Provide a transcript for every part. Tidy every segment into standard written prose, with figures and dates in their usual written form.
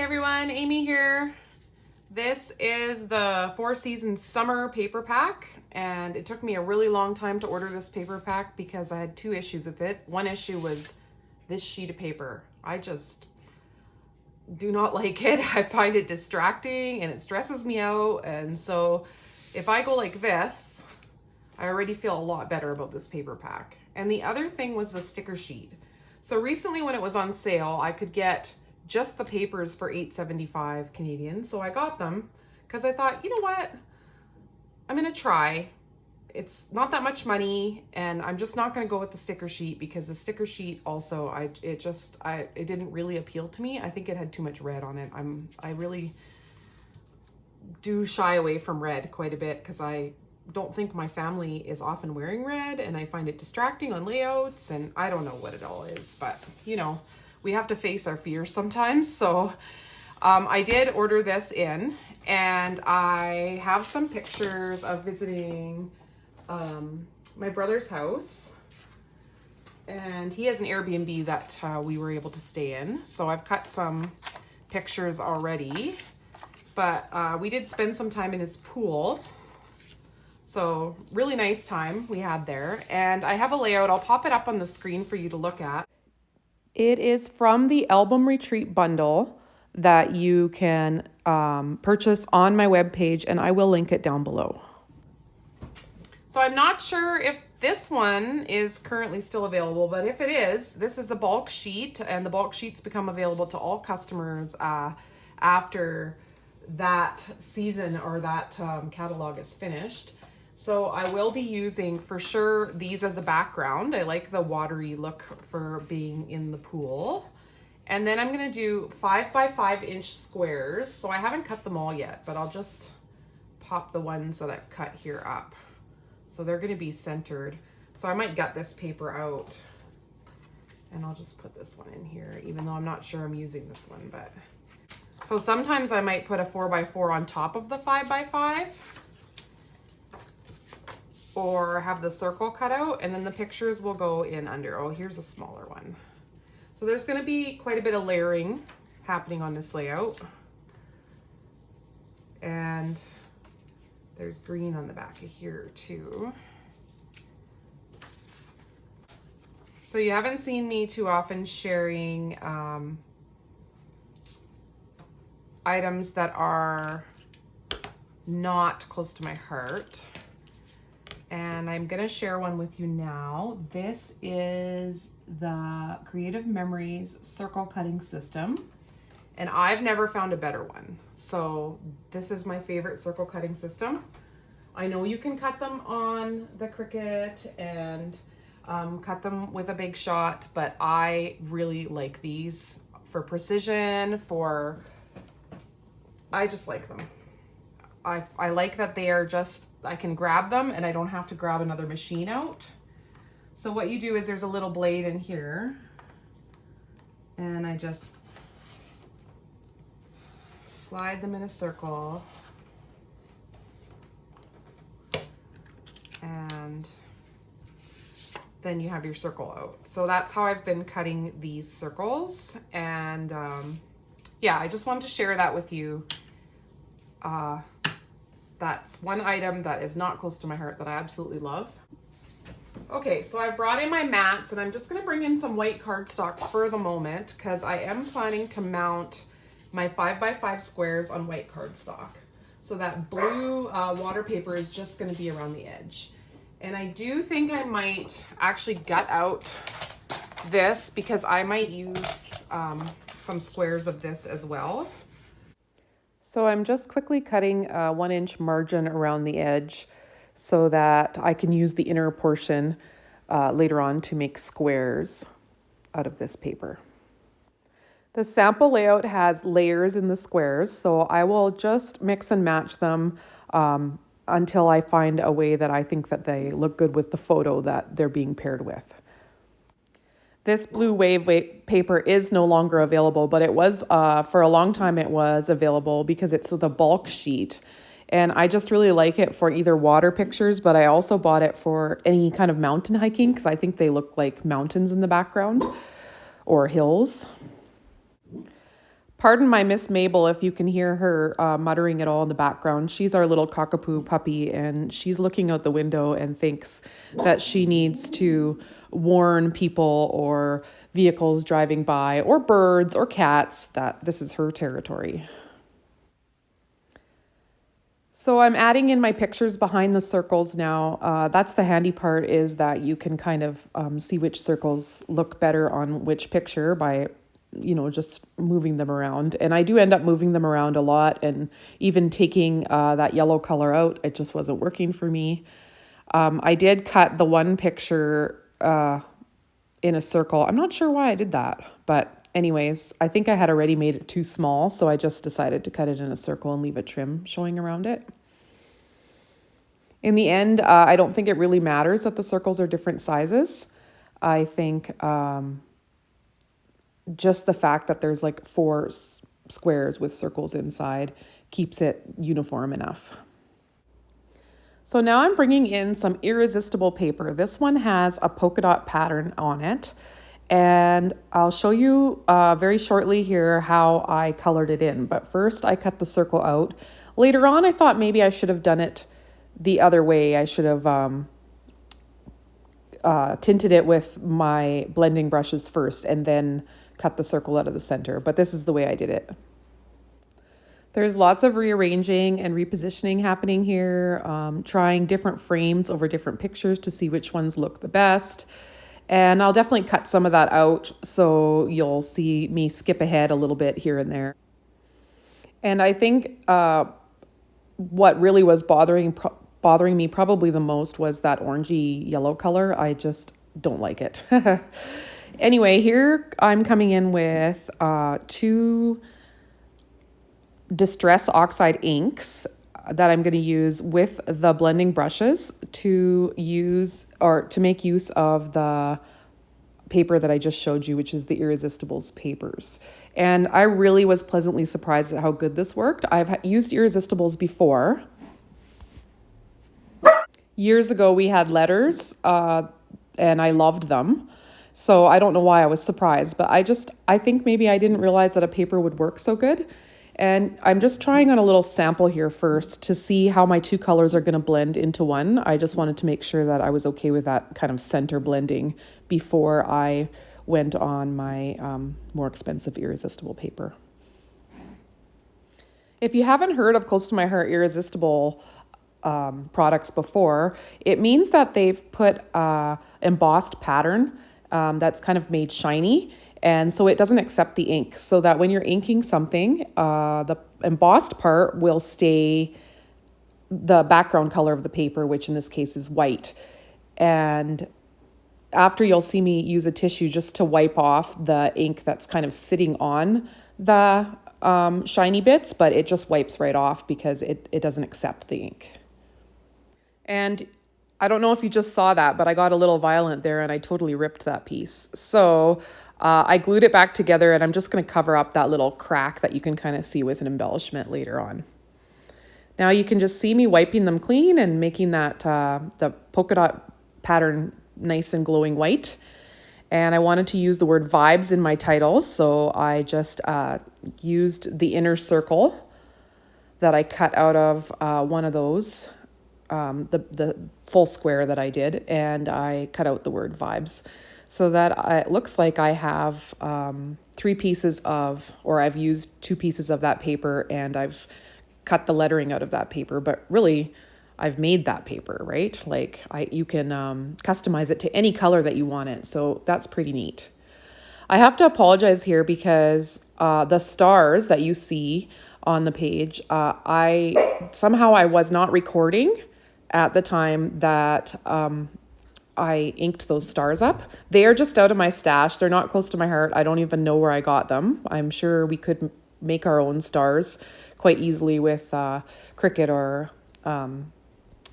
everyone, Amy here. This is the Four Seasons Summer paper pack, and it took me a really long time to order this paper pack because I had two issues with it. One issue was this sheet of paper. I just do not like it. I find it distracting and it stresses me out, and so if I go like this, I already feel a lot better about this paper pack. And the other thing was the sticker sheet. So recently when it was on sale, I could get just the papers for $8.75 Canadian. So I got them because I thought, you know what? I'm gonna try. It's not that much money, and I'm just not gonna go with the sticker sheet because the sticker sheet also, it didn't really appeal to me. I think it had too much red on it. I really do shy away from red quite a bit because I don't think my family is often wearing red, and I find it distracting on layouts, and I don't know what it all is, but you know, we have to face our fears sometimes. So I did order this in, and I have some pictures of visiting my brother's house, and he has an Airbnb that we were able to stay in. So I've cut some pictures already, but we did spend some time in his pool. So really nice time we had there. And I have a layout. I'll pop it up on the screen for you to look at. It is from the Album Retreat bundle that you can purchase on my webpage, and I will link it down below. So I'm not sure if this one is currently still available, but if it is, this is a bulk sheet, and the bulk sheets become available to all customers after that season or that catalog is finished. So I will be using for sure these as a background. I like the watery look for being in the pool. And then I'm gonna do 5 by 5 inch squares. So I haven't cut them all yet, but I'll just pop the ones that I've cut here up. So they're gonna be centered. So I might gut this paper out, and I'll just put this one in here, even though I'm not sure I'm using this one, but. So sometimes I might put a 4 by 4 on top of the 5 by 5. Or have the circle cut out, and then the pictures will go in under. Oh, here's a smaller one. So there's going to be quite a bit of layering happening on this layout. And there's green on the back of here too. So you haven't seen me too often sharing items that are not close to my heart. And I'm gonna share one with you now. This is the Creative Memories circle cutting system, and I've never found a better one. So this is my favorite circle cutting system. I know you can cut them on the Cricut and cut them with a Big Shot, but I really like these for precision, I just like them. I like that they are just, I can grab them and I don't have to grab another machine out. So what you do is there's a little blade in here, and I just slide them in a circle, and then you have your circle out. So that's how I've been cutting these circles, and yeah, I just wanted to share that with you. That's one item that is not close to my heart that I absolutely love. Okay, so I brought in my mats, and I'm just gonna bring in some white cardstock for the moment because I am planning to mount my 5 by 5 squares on white cardstock. So that blue water paper is just gonna be around the edge. And I do think I might actually gut out this because I might use some squares of this as well. So I'm just quickly cutting a 1 inch margin around the edge so that I can use the inner portion later on to make squares out of this paper. The sample layout has layers in the squares, so I will just mix and match them until I find a way that I think that they look good with the photo that they're being paired with. This blue wave paper is no longer available, but it was, for a long time it was available because it's the bulk sheet. And I just really like it for either water pictures, but I also bought it for any kind of mountain hiking because I think they look like mountains in the background or hills. Pardon my Miss Mabel if you can hear her muttering it all in the background. She's our little cockapoo puppy, and she's looking out the window and thinks that she needs to warn people or vehicles driving by or birds or cats that this is her territory. So I'm adding in my pictures behind the circles now. That's the handy part, is that you can kind of see which circles look better on which picture by just moving them around. And I do end up moving them around a lot, and even taking that yellow color out, it just wasn't working for me. I did cut the one picture in a circle. I'm not sure why I did that, but anyways, I think I had already made it too small, so I just decided to cut it in a circle and leave a trim showing around it. In the end, I don't think it really matters that the circles are different sizes. I think just the fact that there's like 4 squares with circles inside keeps it uniform enough. So now I'm bringing in some Irresistible paper. This one has a polka dot pattern on it, and I'll show you very shortly here how I colored it in. But first I cut the circle out. Later on I thought maybe I should have done it the other way. I should have tinted it with my blending brushes first and then cut the circle out of the center, but this is the way I did it. There's lots of rearranging and repositioning happening here, trying different frames over different pictures to see which ones look the best. And I'll definitely cut some of that out, so you'll see me skip ahead a little bit here and there. And I think what really was bothering me probably the most was that orangey yellow color. I just don't like it. Anyway, here I'm coming in with 2 Distress Oxide inks that I'm going to use with the blending brushes to make use of the paper that I just showed you, which is the Irresistibles Papers. And I really was pleasantly surprised at how good this worked. I've used Irresistibles before. Years ago, we had letters, and I loved them. So I don't know why I was surprised, but I think maybe I didn't realize that a paper would work so good. And I'm just trying on a little sample here first to see how my 2 colors are going to blend into one. I just wanted to make sure that I was okay with that kind of center blending before I went on my more expensive Irresistible paper. If you haven't heard of Close to My Heart Irresistible products before, it means that they've put embossed pattern that's kind of made shiny, and so it doesn't accept the ink, so that when you're inking something, the embossed part will stay the background color of the paper, which in this case is white. And after, you'll see me use a tissue just to wipe off the ink that's kind of sitting on the shiny bits, but it just wipes right off because it doesn't accept the ink. And I don't know if you just saw that, but I got a little violent there and I totally ripped that piece. So I glued it back together, and I'm just going to cover up that little crack that you can kind of see with an embellishment later on. Now you can just see me wiping them clean and making that the polka dot pattern nice and glowing white. And I wanted to use the word vibes in my title, so I just used the inner circle that I cut out of one of those, the full square that I did, and I cut out the word vibes, so that it looks like I have 3 pieces of, or I've used 2 pieces of that paper, and I've cut the lettering out of that paper, but really I've made that paper, right? Like you can customize it to any color that you want it, so that's pretty neat. I have to apologize here because the stars that you see on the page, I was not recording at the time that I inked those stars up. They are just out of my stash. They're not close to my heart. I don't even know where I got them. I'm sure we could make our own stars quite easily with Cricut or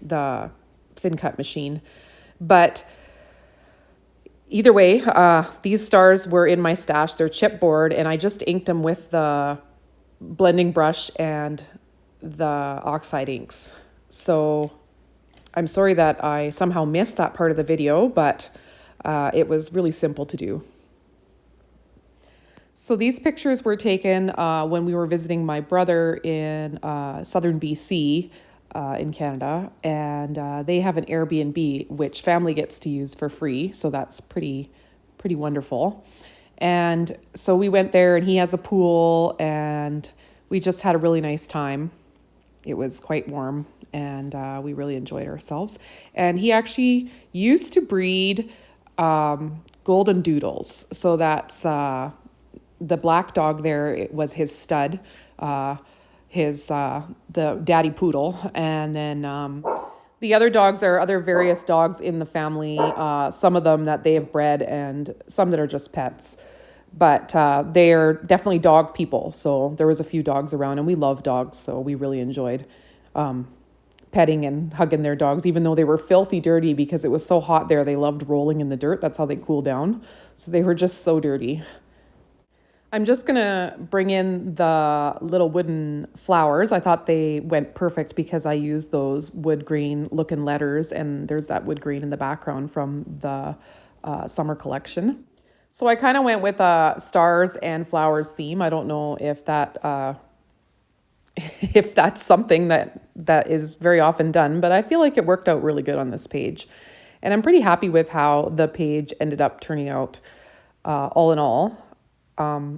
the thin cut machine. But either way, these stars were in my stash. They're chipboard, and I just inked them with the blending brush and the Oxide inks. So I'm sorry that I somehow missed that part of the video, but it was really simple to do. So these pictures were taken when we were visiting my brother in southern BC in Canada, and they have an Airbnb which family gets to use for free. So that's pretty wonderful. And so we went there, and he has a pool, and we just had a really nice time. It was quite warm, and we really enjoyed ourselves. And he actually used to breed golden doodles. So that's the black dog there. It was his stud, the daddy poodle, and then the other dogs are other various dogs in the family. Some of them that they have bred, and some that are just pets. But they are definitely dog people. So there was a few dogs around, and we love dogs, so we really enjoyed petting and hugging their dogs, even though they were filthy dirty because it was so hot there. They loved rolling in the dirt. That's how they cool down. So they were just so dirty. I'm just going to bring in the little wooden flowers. I thought they went perfect because I used those wood green looking letters, and there's that wood green in the background from the summer collection. So I kind of went with a stars and flowers theme. I don't know if that if that's something that is very often done, but I feel like it worked out really good on this page. And I'm pretty happy with how the page ended up turning out all in all.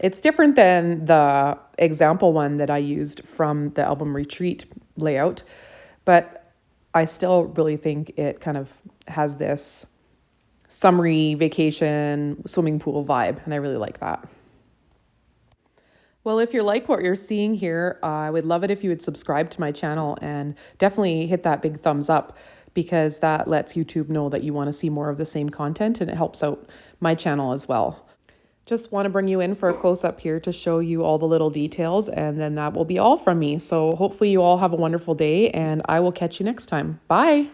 It's different than the example one that I used from the album Retreat layout, but I still really think it kind of has this summery vacation swimming pool vibe, and I really like that. Well, if you like what you're seeing here, I would love it if you would subscribe to my channel and definitely hit that big thumbs up, because that lets YouTube know that you want to see more of the same content, and it helps out my channel as well. Just want to bring you in for a close-up here to show you all the little details, and then that will be all from me. So hopefully you all have a wonderful day, and I will catch you next time. Bye!